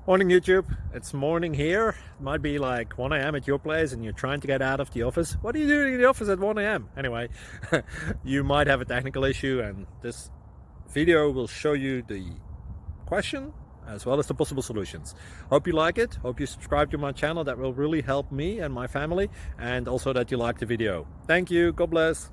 Morning YouTube, it's morning here. It might be like 1 a.m. at your place and you're trying to get out of the office. What are you doing in the office at 1 a.m.? Anyway, you might have a technical issue and this video will show you the question as well as the possible solutions. Hope you like it, hope you subscribe to my channel. That will really help me and my family, and also that you like the video. Thank you, God bless.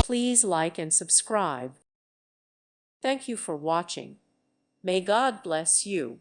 Please like and subscribe. Thank you for watching. May God bless you.